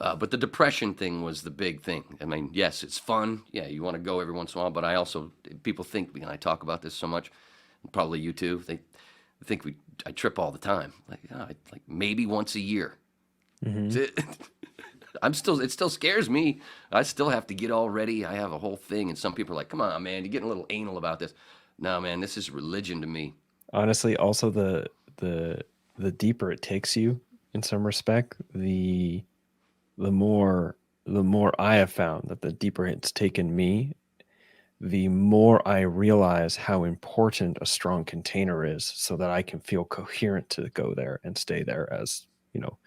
But the depression thing was the big thing. I mean, yes, it's fun. Yeah, you want to go every once in a while, but I also people think, and I talk about this so much, and probably you too. They think I trip all the time. Like, like maybe once a year. Hmm. That's it. It still scares me. I still have to get all ready. I have a whole thing, and some people are like, "Come on, man, you're getting a little anal about this." No, man, this is religion to me. Honestly, also the the deeper it takes you in some respect, the more the more I have found that the deeper it's taken me, the more I realize how important a strong container is so that I can feel coherent to go there and stay there as, you know,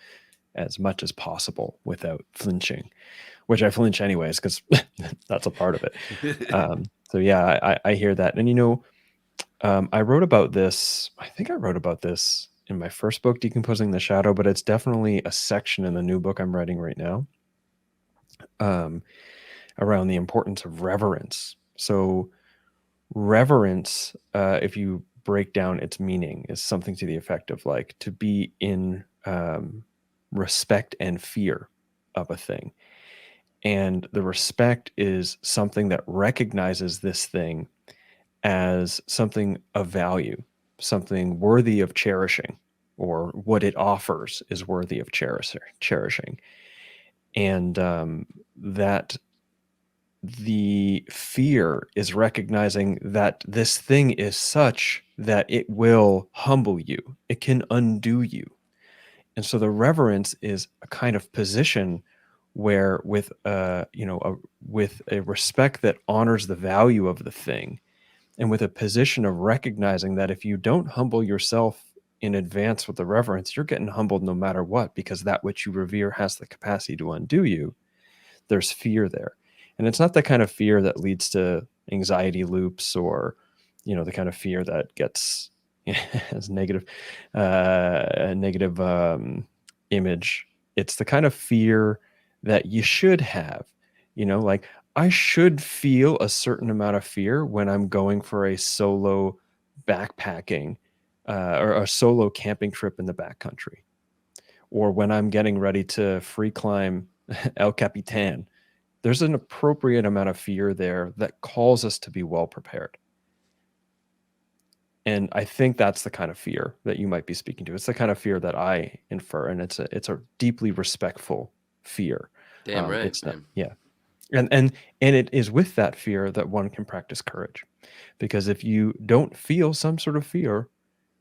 as much as possible without flinching, which I flinch anyways because that's a part of it. So yeah, I hear that. And, I wrote about this, I think I wrote about this in my first book, Decomposing the Shadow, but it's definitely a section in the new book I'm writing right now, um, around the importance of reverence. So, reverence, if you break down its meaning, is something to the effect of like to be in respect and fear of a thing. And the respect is something that recognizes this thing as something of value, something worthy of cherishing, or what it offers is worthy of cherishing. And that the fear is recognizing that this thing is such that it will humble you, it can undo you. And so the reverence is a kind of position where, with with a respect that honors the value of the thing, and with a position of recognizing that if you don't humble yourself in advance with the reverence, you're getting humbled no matter what, because that which you revere has the capacity to undo you. There's fear there. And it's not the kind of fear that leads to anxiety loops, or, the kind of fear that gets has a negative image. It's the kind of fear that you should have, like, I should feel a certain amount of fear when I'm going for a solo backpacking, or a solo camping trip in the backcountry, or when I'm getting ready to free climb El Capitan. There's an appropriate amount of fear there that calls us to be well prepared. And I think that's the kind of fear that you might be speaking to. It's the kind of fear that I infer, and it's a deeply respectful fear. Damn right, It's not, man. yeah, and it is with that fear that one can practice courage, because if you don't feel some sort of fear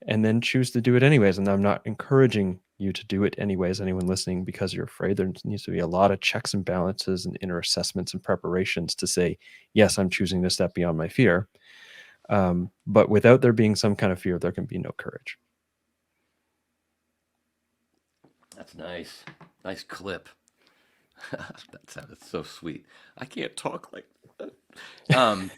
and then choose to do it anyways, and I'm not encouraging you to do it anyways, anyone listening, because you're afraid, there needs to be a lot of checks and balances and inner assessments and preparations to say, yes, I'm choosing to step beyond my fear. But without there being some kind of fear, there can be no courage. That's nice. Nice clip. That sounded so sweet. I can't talk like that. Um,